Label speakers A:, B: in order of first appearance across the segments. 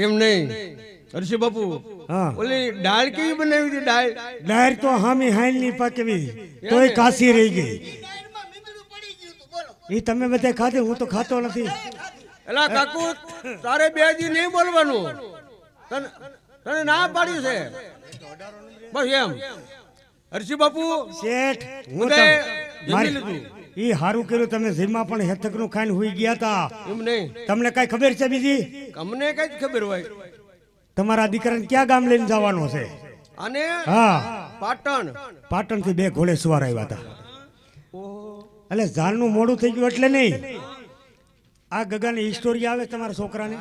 A: એમ નહીં હર્ષી બાપુ, ઓલી દાળ કેવી બનાવી હતી?
B: દાળ તો હામી હાઈલ ની પકવી તોય કાસી રહી ગઈ. ઈ તમે બધા ખાધે, હું તો ખાતો નથી.
A: એલા કાકુ, તારે બે દી નહીં બોલવાનું. તને ના પાડી છે બસ એમ. હર્ષી બાપુ
B: શેઠ, હું
A: જમી લીધું.
B: ઈ હારું કર્યું તમે જીમા પણ હેતક નું ખાઈને હુઈ ગયા તા.
A: એમ નહીં,
B: તમને કઈ ખબર છે બીજી?
A: અમને કઈ ખબર હોય.
B: તમારા દીકરાને ક્યાં ગામ લઈને જવાનો છે?
A: અને
B: હા,
A: પાટણ.
B: પાટણ થી 2 ઘોડે સવાર આવ્યા હતા. એટલે જાનનું મોડું થઈ ગયું એટલે નહીં. આ ગગાની હિસ્ટોરી આવે તમારા છોકરાને?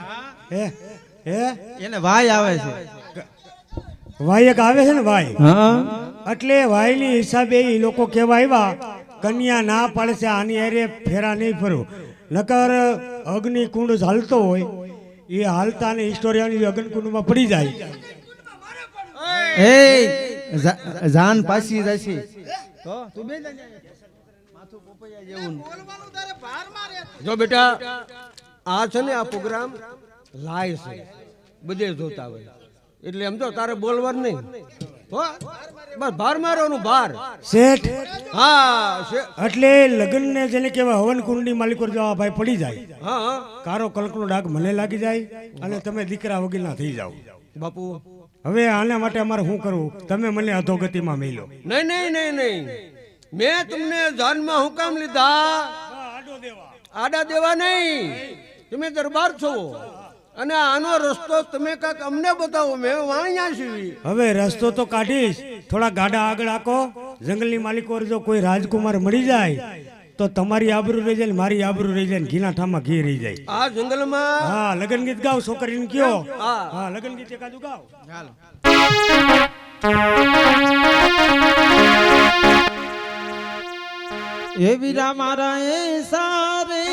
B: હે હે
C: એને વાય આવે છે.
B: વાય એક આવે છે ને વાય. એટલે વાય ની હિસાબે એ લોકો કેવા આવ્યા, કન્યા ના પાડે છે આની હારે ફેરા નહીં ફરું, નકર અગ્નિ કુંડ હાલતો હોય એ હાલતા ને હિસ્ટોરિયાની અગ્નિ કુંડમાં પડી જાય.
C: એ જાન પાછી જશે તો તું બે માથું પોપૈયા જેવું
A: જો બેટા, આ છે ને આ પ્રોગ્રામ લાય છે, બધે જોતા હોય. એટલે એમ તો તારે બોલવાનું નહીં હો, બસ ભાર મારવાનું, ભાર.
B: શેઠ,
A: હા,
B: એટલે લગ્ન ને જેને કેવા હવન કુંડની માલિકો જવા ભાઈ પડી જાય.
A: હા,
B: કારો કલકનો ડાઘ મને લાગી જાય અને તમે દીકરા વગીરના થઈ જાવ.
A: બાપુ
B: હવે આના માટે અમારે શું કરવું? તમે મને અધોગતિમાં મેલો.
A: નહીં નહીં નહીં નહીં, મેં તમને જાનમાં હું કામ લીધા? આડા દેવા નહીં. તમે દરબાર છો અને આનો રસ્તો તમે કાક અમને બતાવો, મેં વાણ્યા છીએ.
B: હવે રસ્તો તો કાઢીશ, થોડા ગાડા આગળ આકો. જંગલની માલિકો જો કોઈ રાજકુમાર મળી જાય તો તમારી આબરૂ રહી જાય ને મારી આબરૂ રહી જાય ને ઘીના ઠામાં ઘી રહી જાય.
A: આ જંગલમાં
B: હા, લગન ગીત ગાવ છોકરીને કયો.
A: હા.
B: હા, લગન ગીત એકાદું ગાવ.
C: ચાલો. એ વીરા મારા એ સારે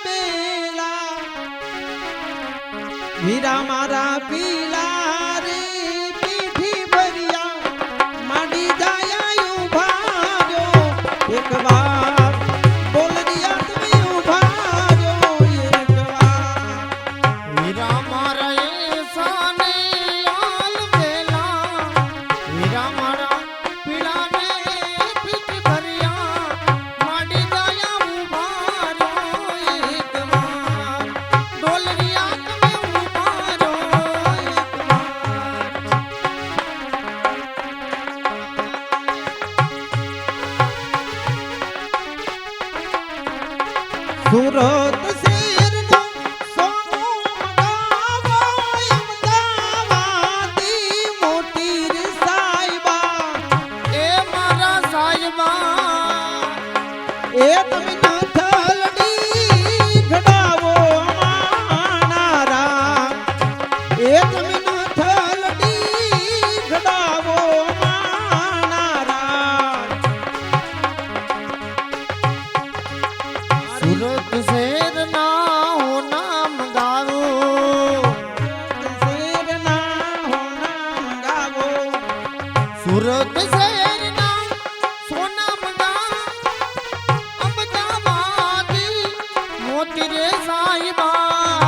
C: બેલા, વીરા મારા પીલા રે પીઠી ભરિયા માંડી જાય ઉભા જો એક વાર બોલ દિયા તમે ઉભા જો એક વાર.
D: વીરા મારા એ સાને લાલ વેલા, વીરા મારા પીળા ને પીઠ ભર્યા માંડી ગયા ઉભા રો એક વાર, ડોલરિયા તમે ઉભા રો એક વાર.
C: સુરત શેરનો સોનું મગાવો અમદાવાદી મોટી રે સાહેબા,
D: એ મારા સાહેબા,
C: એ તમે નથલડી ઘડાવો માનારા, એ તમે નથલડી ઘડાવો માનારા.
D: સુરત શહેર ના હો નામ ગાવું,
C: શેરના હોના ગાવો,
D: સુરત શહેર ના સોના મગા અમદાવાદી મોતી રે સાહિબા,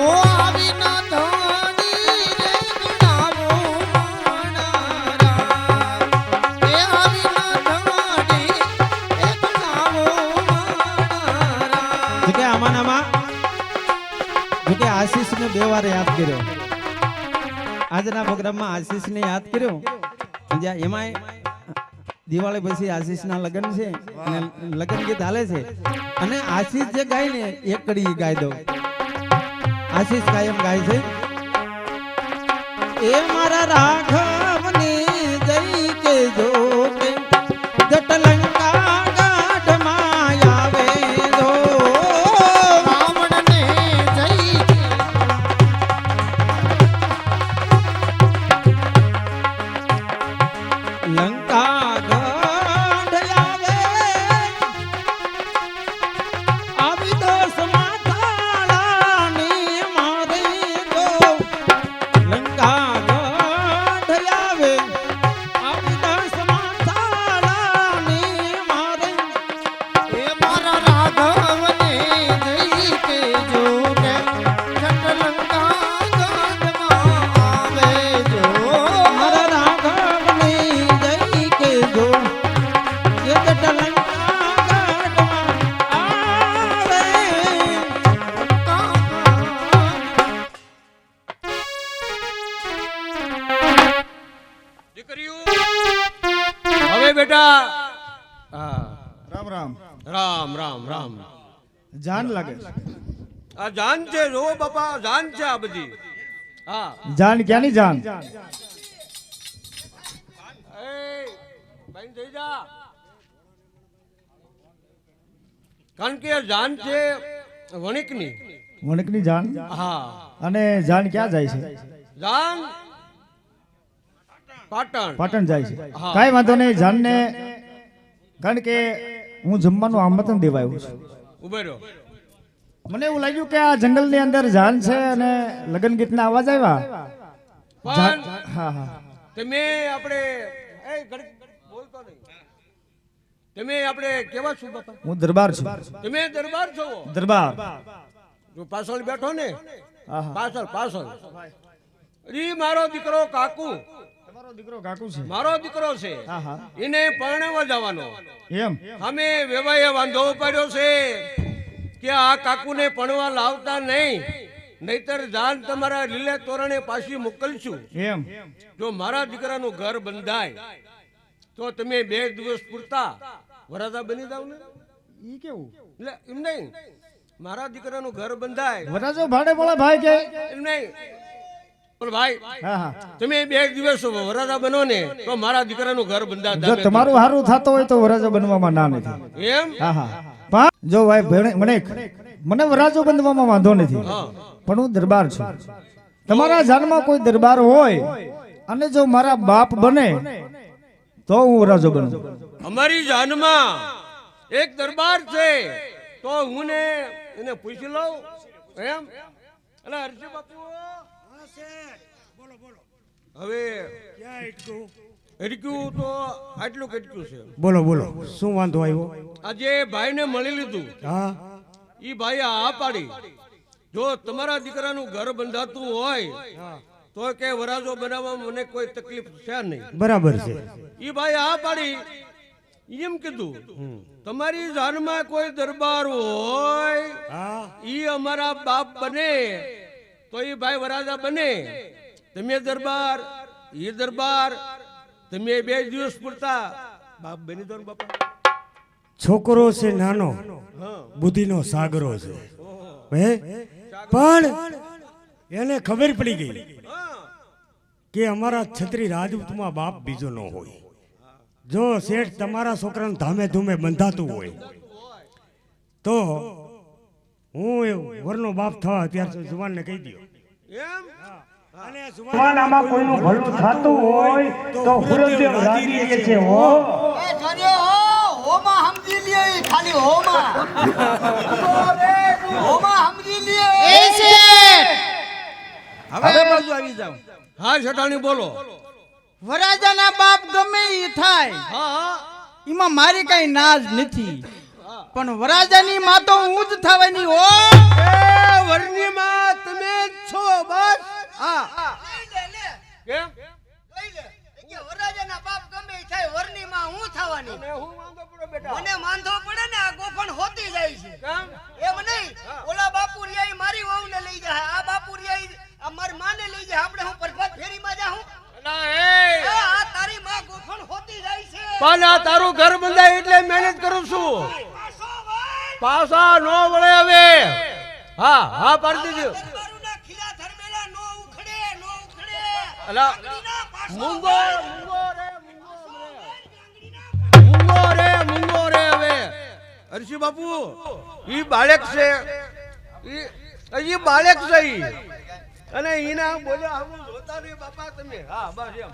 D: ઓ આવી ના ધણી રે ગણાવો માણારા, એ આવી ના ધણી એ ગણાવો માણારા.
C: જોકે આમાં જોકે આશીષને 2 વાર યાદ કર્યો. આજના પ્રોગ્રામમાં આશીષને યાદ કર્યો. જ્યાં એમાંય દિવાળી પછી આશીષના લગ્ન છે અને લગ્ન ગીત હાલે છે, અને આશીષ જે ગાય ને એક કડી ગાઈ દઉં. આશીષ કાયમ ગાય છે, એ મારા રાઘવની જય કે જો કે જટલંકા ગાઢમાં આવે જો.
D: રાવણને જઈ
C: લંકા ગઢ આવે આવી 10 માથાળાની મારે ગો. લંકા ગઢ આવે આવી 10 માથાળાની
A: રામ રામ રામ.
E: જાન લાગે
A: આ જાન છે, જો બાપા જાન છે આ બધી. હા
E: જાન ક્યાંની જાન
A: એ ભાઈ થઈ જા. કારણ કે આ જાન છે વણિકની.
E: વણકની જાન
A: હા
E: અને જાન ક્યાં જાય છે
A: જાન પાટણ.
E: પાટણ જાય છે
A: હા.
E: કાંઈ વાંધો નહીં જાનને કારણ કે હું જમવાનું આમંત્રણ દેવા આવ્યો છું
A: ઉભો રહ્યો.
E: મને એવું લાગ્યું કે આ જંગલની અંદર જાન છે અને લગ્ન ગીતના અવાજ આવ્યા
A: પણ
E: હા હા
A: તમે આપણે એ ઘડીક બોલતો નહીં. તમે આપણે કેવા છો બાપા?
E: હું દરબાર છું
A: તમે દરબાર છો.
E: દરબાર
A: જો પાછળ બેઠો ને,
E: હા હા
A: પાછળ પાછળ ઈ મારો દીકરો કાકુ,
E: તમારો દીકરો કાકુ છે
A: મારો દીકરો છે.
E: હા હા
A: એને પરણવા જવાનો.
E: એમ
A: અમે વેવાઈએ વાંધો પાડ્યો છે કે આ કાકુને પરણવા લાવતા નહીં, નહીતર જાન તમારા લીલે તોરણે પાછી મોકલશું.
E: એમ
A: જો મારા દીકરાનું ઘર બંધાય તો તમે 2 દિવસ પૂરતા વરાજા બની જાવ ને.
E: ઈ કેવું
A: એટલે એમ નહીં, મારા દીકરાનું ઘર બંધાય
E: વરાજો ભાડે પડે ભાઈ કે
A: એમ નહીં. પણ ભાઈ
E: હા હા
A: તમે 2 દિવસ વરાજા બનો ને તો મારા દીકરાનું ઘર બંધા
E: જો
A: તમે
E: તમારું સારું થતું હોય તો વરાજો બનવામાં ના નથી
A: કરો. એમ
E: હા હા પણ જો ભાઈ મને વરાજો બનવામાં વાંધો નથી
A: હા.
E: પણ હું દરબાર છું તમારા જાનમાં કોઈ દરબાર હોય અને જો મારા બાપ બને તો હું વરાજો બનું
A: અમારી જાનમાં એક દરબાર છે તો હું ને એને પૂછી લઉં એમ. એટલે હરજી બાપુ હવે હરક્યું તો આટલું કેટલું છે.
B: બોલો બોલો શું વાંધો આવ્યો?
A: આજે ભાઈને મળી લીધું.
B: હા
A: ઈ ભાઈએ આ પાડી જો તમારા દીકરાનું ઘર બંધાતું હોય તો કે વરાજો બનાવવામાં મને કોઈ તકલીફ છે નહીં.
B: બરાબર છે.
A: ઈ ભાઈ આ પાડી એમ કીધું તમારી જાનમાં કોઈ દરબાર હોય
B: હા
A: ઈ અમારા બાપ બને તો ઈ ભાઈ વરાજા બને. તમે દરબાર ઈ દરબાર, તમે 2 દિવસ પૂરતા બાપ બની દો ને બાપા.
B: છોકરો છે નાનો,
A: હા
B: બુદ્ધિનો સાગરો છે હે, પણ એને ખબર પડી ગઈ
A: હા
B: કે અમારા છત્રી રાજપૂતમાં બાપ બીજો ન હોય. જો શેઠ તમારા છોકરાને ધામે ધૂમે બંધાતું હોય તો હું વરનો બાપ થવા અત્યારે જુવાનને કહી દો.
A: એમ
B: અને જુવાનામાં કોઈનું ભલું થતું હોય તો હુરદેવ રાજી રહે છે હો.
D: એ જોજો હોમાં સમજી લે ખાલી હોમાં સમજી લે એ
C: હવે બાજુ આવી જાવ.
A: હા શેઠાણી બોલો.
C: વરાજાના બાપ ગમે ઈ થાય
A: હા હા
C: એમાં મારી કઈ નાજ નથી, પણ વરાજાની માં તો હું જ થવાની હો.
A: એ વરની માં તમે જ છો બસ. હા કેમ
D: કે વરરાજાના બાપ ગમે ઈ થાય વરની માં હું થવાની.
A: મને હું વાંધો પડે બેટા?
D: મને વાંધો પડે ને આ ગોફણ હોતી જાય છે
A: કેમ?
D: એમ નહીં ઓલા બાપુ રિયા ઈ મારી વહુને લઈ જાય, આ બાપુ રિયા ઈ આ મારી માને લઈ જાય, આપણે હું પ્રભાત ફેરીમાં જાઉં.
A: અલા એ
D: આ તારી માં ગોફણ હોતી જાય છે.
A: પણ આ તારું ઘર બંધાય એટલે મહેનત કરું છું.
D: પાછો વળ.
A: પાછા નો વળે હવે. હા હા પાડી દીધું.
D: દરબારોના ખીલા ધરમેલા નો ઉખડે નો ઉખડે.
A: અલા
D: ગાંગડીના પાછો
A: મૂંગો
D: વળ.
A: મૂંગો રે હવે. હરસી બાપુ ઈ બાળક છે, ઈ બાળક છે ઈ. અને ઈના બોલે આવું જોતા નહીં બાપા તમે. હા બસ એમ.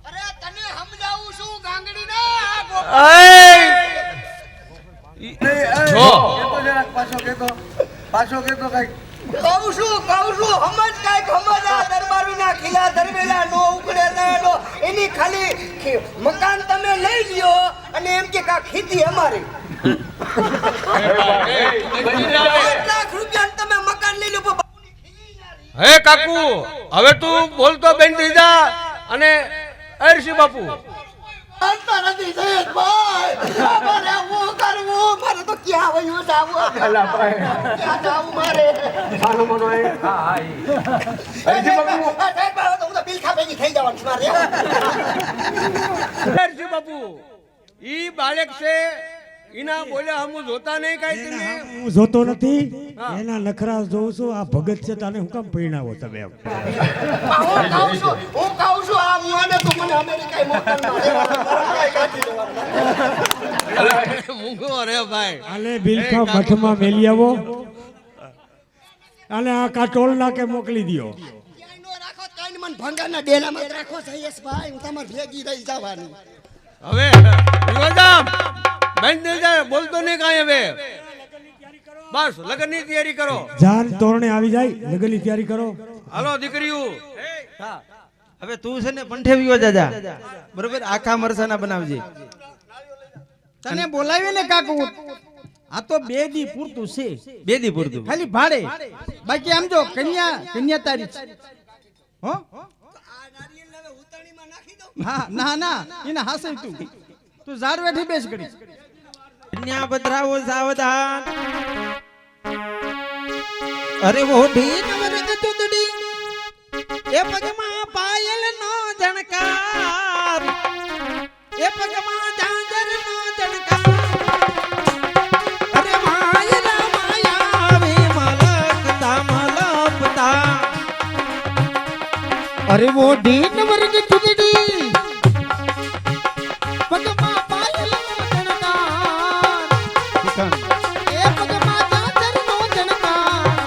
D: અરે તને સમજાવું છું ગાંગડીના આ ગોફણ.
A: જો
D: કહું છું સમજ કાંઈક સમજ. આ દરબારોના ખીલા ધરમેલા નો ઉખડે નો એની ખાલી મકાન તમે લઈ લ્યો અને એમ કે કા ખેતી અમારી 5 લાખ રૂપિયા તમે મકાન લઈ લો પણ બાપુની ખીલી ના રહી.
A: હે કાકુ હવે તું બોલતો બેન થઈ જા. અને હરસી બાપુ
D: અંતર નથી સૈયદ ભાઈ. મારે હું કરવું? મારે તો ક્યાં વયું જાવું? ક્યાં જાવું મારે? સાહેબ બાબુ, તો હું તો બિલ ખાપેની થઈ જવાનું છું મારે.
A: હરસી બાપુ ઈ બાળક છે ઈના બોલ્યા હમું જોતા નહીં કાઈ તમે
B: હું જોતો નથી એના નખરા જોઉં છું આ ભગત છે તને હું કામ પૈણાવો તમે એમ
D: હું કહું છું આ મુઆને તો મને અમેરિકાએ મોકલવા કાઈ કાઢી દેવાનું
A: મૂંગો રે ભાઈ
B: આલે બિલખા મઠમાં મેલી આવો અને આ કાટોલ નાકે મોકલી દ્યો
D: ક્યાંય નો રાખો કાઈ મન ભંગારના ડેલામાં જ રાખો સૈયસ ભાઈ હું તમાર ભેગી રહી જવાની
A: હવે વિવાદામ બંધ થઈ જાય બોલતો નહીં કાંઈ હવે બસ લગ્નની તૈયારી કરો
B: જાન તોરણે આવી જાય લગનની તૈયારી કરો
A: હાલો દીકરીઓ
C: હા. હવે તું છે ને પંઠેવીઓ જાજા બરોબર આખા મરસાના બનાવજે
F: તને બોલાવી ને કાકુ આ તો 2 દી પૂરતું છે
C: બે દી પૂરતું
F: ખાલી ભાડે બાકી આમ જો કન્યા તારી છે. હો
D: આ નારિયેળ હવે ઉતાણીમાં નાખી દઉં
F: હા ના એને હાસે તું ઝાડ વેઠી બેસ કરી
C: કન્યા પધરાવો સાવધાન અરે વો ભીન વર્ગ ચુંદડી એ પગમાં પાયલ નો જણકાર એ પગમાં ઝાંઝર નો જણકાર અરે માયલા માયાવે મલકતા મલપતા
F: અરે વો ઢીન વર્ગ ચુંદડી પગમાં પાયલ નો જણકાર એ પગમાં ચાદર નો જણકાર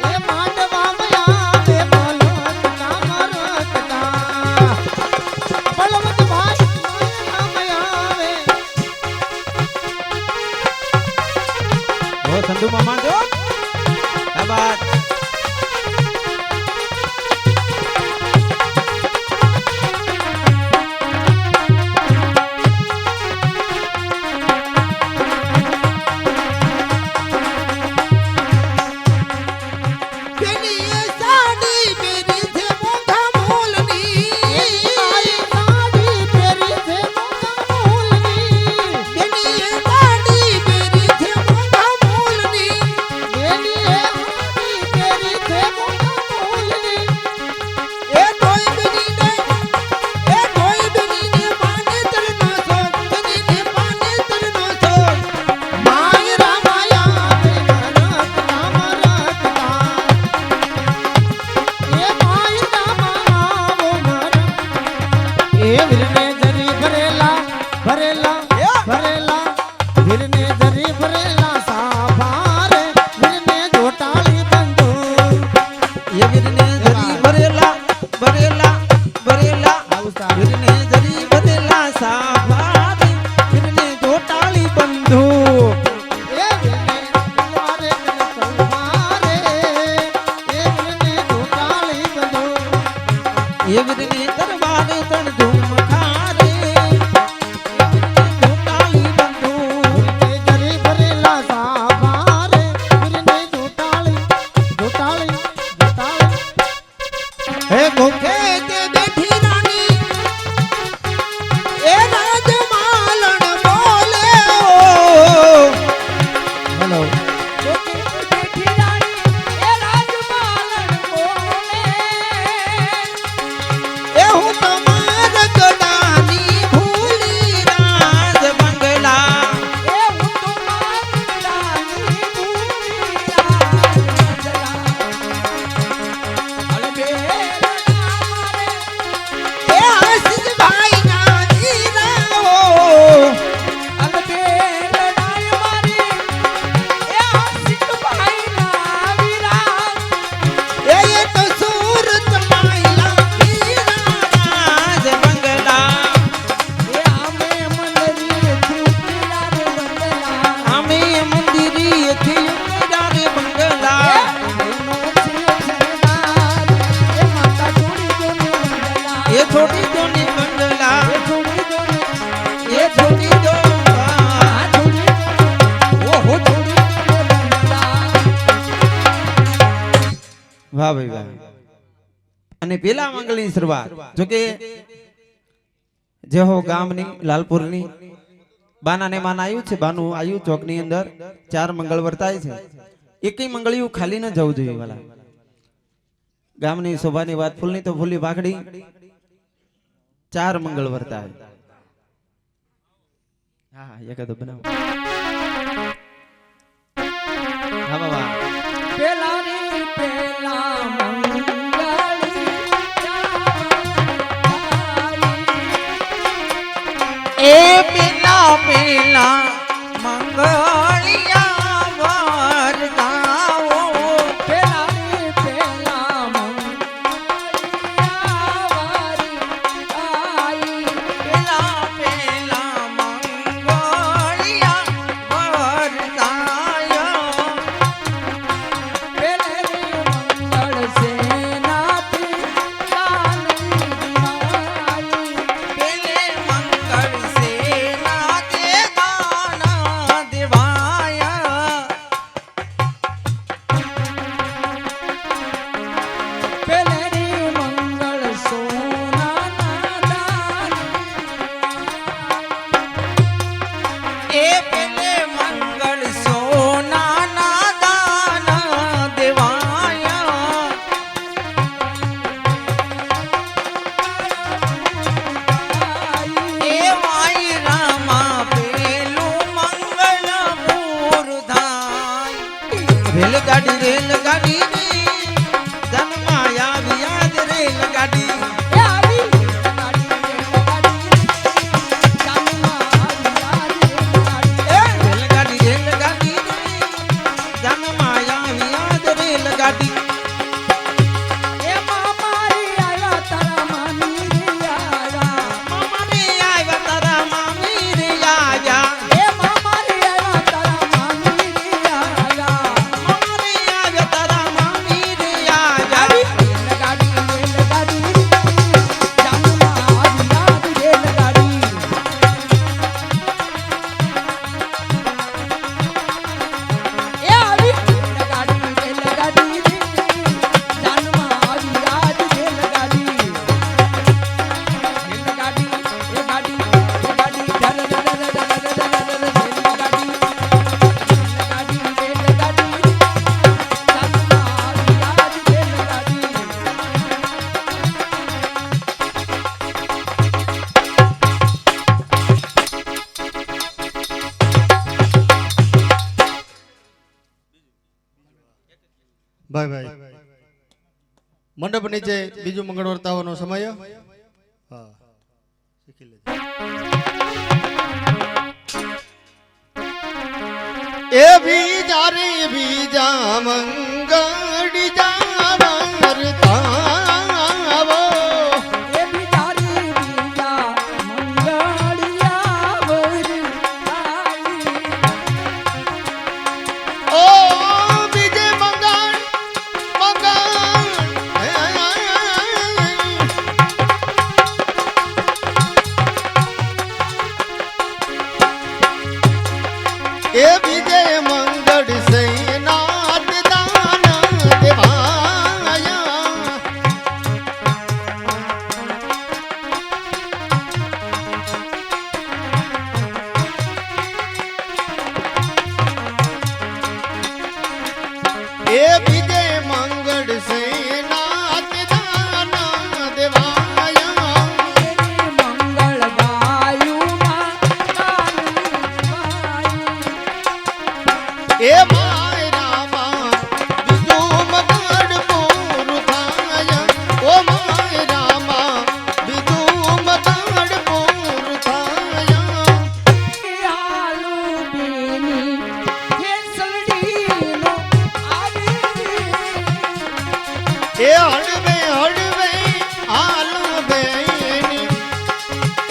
F: એ માંડવા મયા એ મલકતા મરકતા બળવંત ભાઈ માયા મયા
C: ઓ સંધુ મામા જો આ બાત વાહ ભાઈ વાહ. અને પેલા મંગળની શરૂઆત જો કે જેહો ગામની લાલપુરની બાના ને માન આવ્યું છે, બાનું આવ્યું ચોકની અંદર 4 મંગળ વર્તાય છે. એકેય મંગળિયું ખાલી ન જવું જોઈએ વાલા. ગામની શોભાની વાત ફૂલની તો ફૂલી ભાખડી 4 મંગળ વર્તાય. હા એકાદો બનાવો હા બાબા
F: પેલા રે પેલા મંગળી એ પેલા પેલા મંગળિયા વરદાવો પેલા રે પેલા મંગળિયા વરદાઈ પેલા પેલા મંગળિયા વરદાયો પેલે રે મંગળ સેનાથી દાનવી માઈ પેલે મંગળ સેના તે દાના દેવાયા પેલે રે મંગળ સોનાના દાન એ પેલે મંગળ સોનાના દાન દેવાયા એ માઈ રામા પેલું મંગળ મૂર્ધાય રેલગાડી જન્માયા યાદ રેલગાડી રેલગાડી જન્માયા યાદ રેલગાડી મામાની આવ્યા તારા મામી રે આયા મામાની આવ્યા તારા મામી રે આયા
G: ભાઈ ભાઈ મંડપ નીચે બીજું મંગળ વર્તાવાનો સમય હા શીખી લેજો એ બીજા રે બીજા મંગળ જાવરતાવો ઓ બીજે મંગળ એ બીજે મંગળ સૈનાથ દાન દેવાયા એ બીજે મંગળ સૈનાથ દાન દેવાયા એ માય રામા બીજું મગડ પૂરું થાય ઓ માય રામા બીજું મગડ પૂરું થાય એ હળવે હળવે હાલ બેની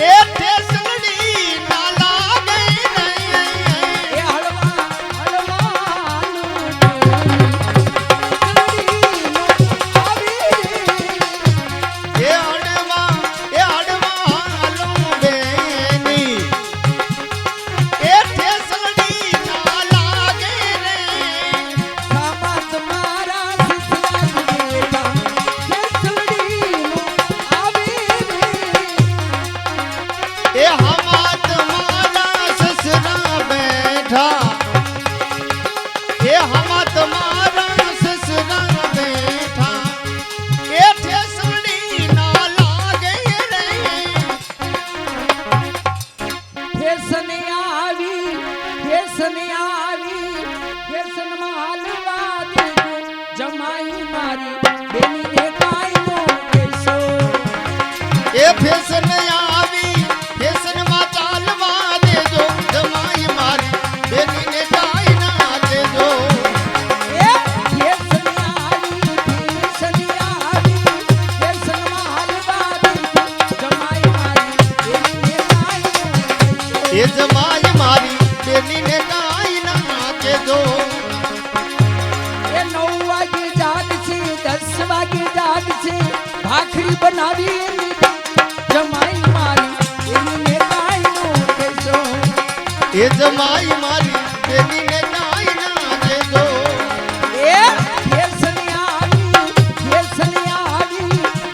G: એ ઠેસડી ના લાગે નહીં
H: ફેશન આવી ફેશનમાં હાલવા દેજો જમાઈ મારી બેનીને કાઈ નો કહેશો
G: એ ફેશન આવી ફેશન માં ચાલવા દેજો જમાઈ મારી બેનીને કાઈ ના દેજો
H: એ ફેશન આવી ફેશનમાં હાલવા દેજો જમાઈ મારી બેનીને કાઈ નો કહેશો
G: એ જમાઈ મારી બેનીને કાઈ ના દેજો
H: એ 9 વાગે જાગશે 10 વાગે જાગશે ભાખરી બનાવી લીધી જમાઈ મારી બેનીને કાઈ નો કહેશો
G: એ જમાઈ મારી બેનીને કાઈ ના દેજો
H: એ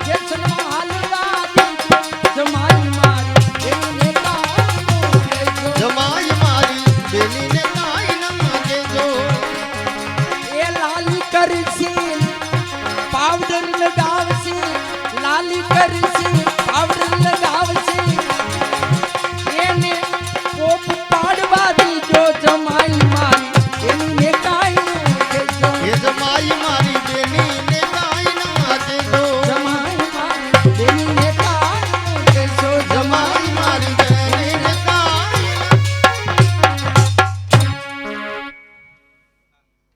H: ફેશનમાં હાલવા દેજો જમાઈ મારી બેનીને કાઈ નો કહેશો
G: જમાઈ મારી બેનીને કાઈ ના દેજો
H: એ લાલી કરશે પાવડર લગાવશે લાલી કરશે પાવડર લગાવશે એને કોપ પાડવા દીજો જમાઈ મારી એની કાઈ નો કહેશો
G: એ જમાઈ મારી બેનીને કાઈ ના દેજો
H: જમાઈ મારી એની કાઈ નો કહેશો
G: જમાઈ મારી બેનીને કાઈ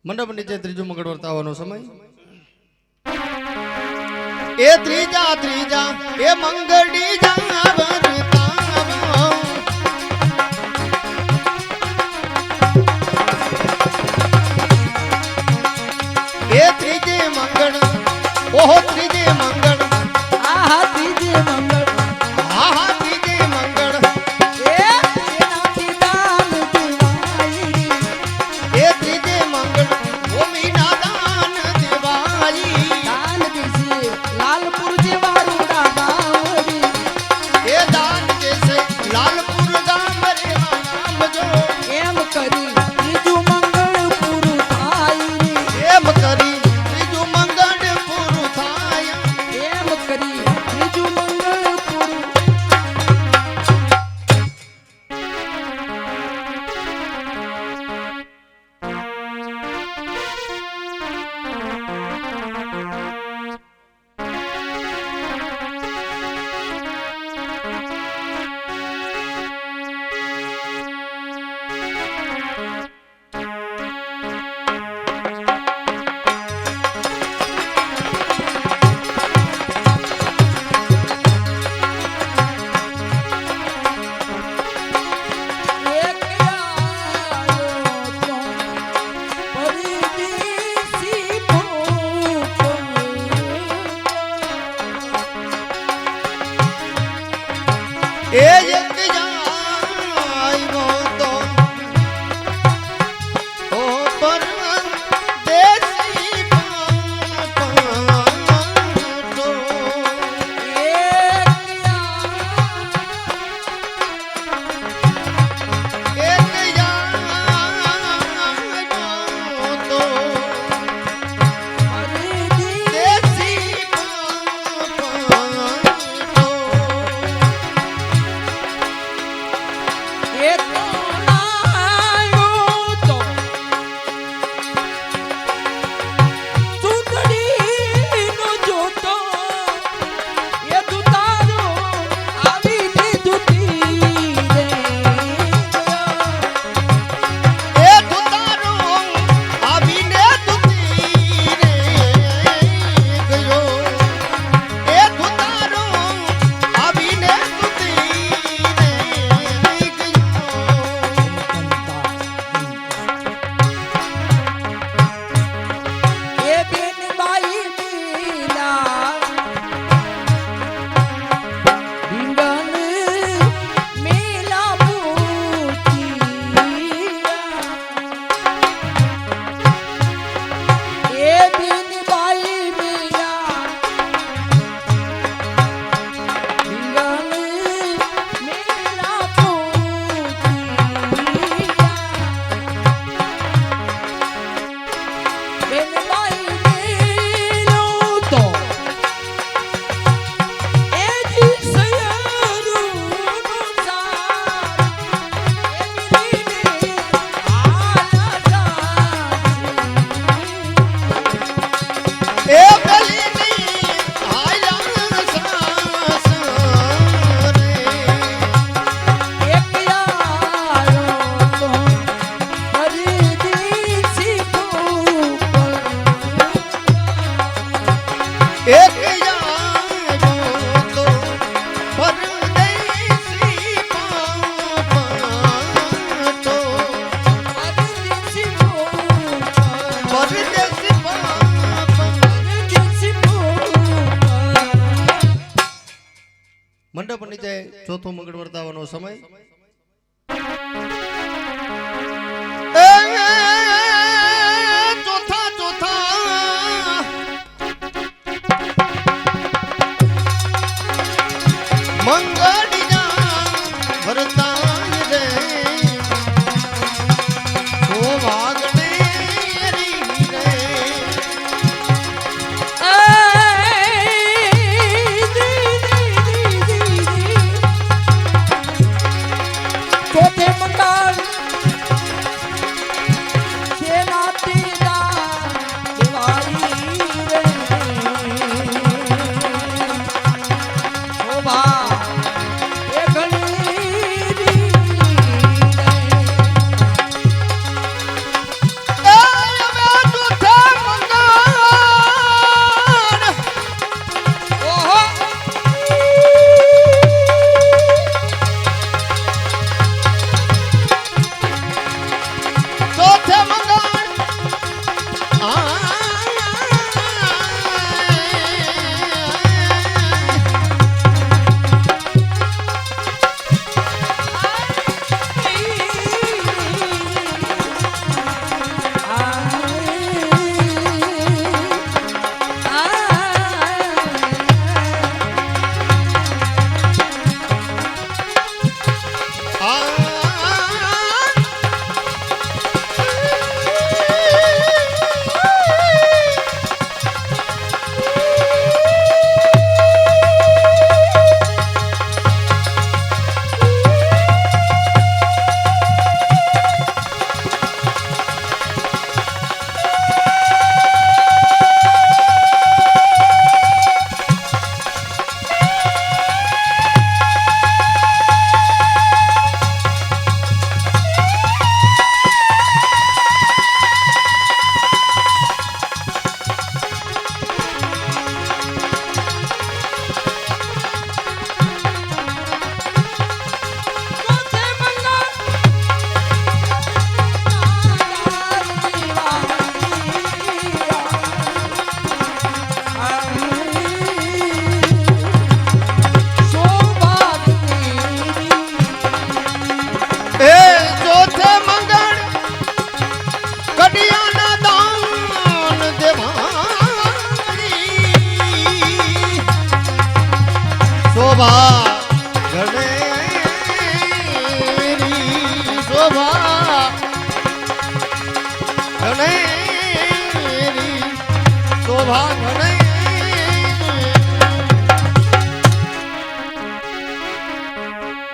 G: મંડપ નીચે ત્રીજું મંગળ વર્તાવાનો સમય એ ત્રીજા એ મંગળી જા વર્તાવો એ ત્રીજે મંગળ ઓહો ત્રીજે મંગળ
H: આહા ત્રીજે મંગળ
G: આહા ત્રીજે મંગળ
H: એ એનાથી દાન દિવાળી
G: એ ત્રીજે મંગળ ભૂમિના દાન દેવાઈ
H: દાન દેશે લાલપુર જેવા રૂડા ગાવડી
G: એ દાન દેશે લાલપુર ગામ રે નામ જો
H: એમ કરી ત્રીજું મંગળ પૂરું થાય રે.
G: એમ કરી ત્રીજું મંગળ પૂરું થાય
H: એમ કરી ત્રીજું મંગળ પૂરું એક આયો તો પરદેશી ભૂપ
G: એ એક આવ્યો તો મંડપ નીચે ચોથું મંગળ વર્તાવાનો સમય ચોથા ચોથા મંગળિયા વર્તાય રે ઓ વાગણે રી રે
H: ચોથે મંગળ છે નાતીના દિવાળી રે ઓ બા એ ઘણી રી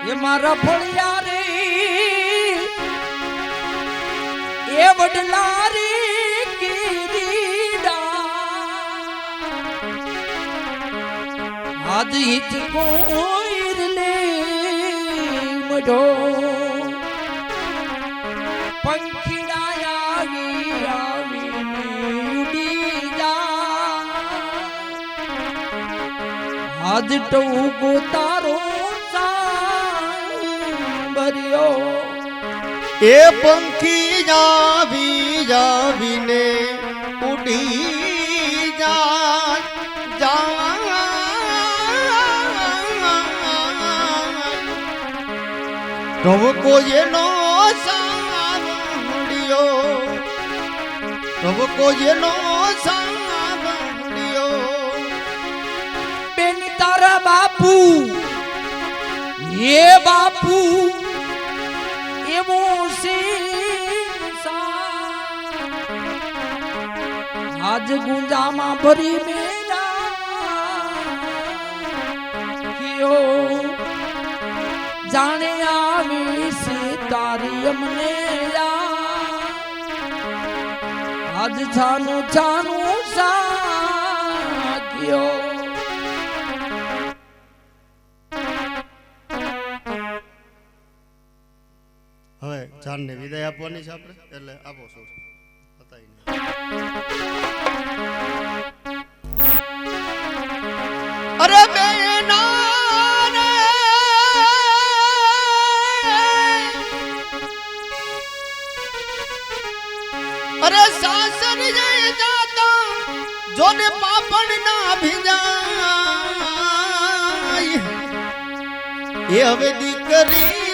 H: એ મારા ફળિયા રે એ વડલા રે કીરીડા આજ હિત કોઈર ને મઢો પંખીડા આવીને ઉડી જા આજ ટૂંકો તારો
G: એ પંખી જાવી જાવીને ઉડી જા રવ કોઈનો સાંભળ્યો રવ કોઈનો સાંભળ્યો
H: બેન તારા બાપુ એ બાપુ એવો આજ ગુંજામાં ભરી મેરા જાણે આવી છે તારી અમને આજ છાનું છાનું સાક્યો
G: હવે જાનને વિદાય આપવાની છે આપણે એટલે આપો છો બતાવીને અરે બેના અરે સાસર જઈ જાતા જોને પાપણ ના ભીજાય એ હવે દીકરી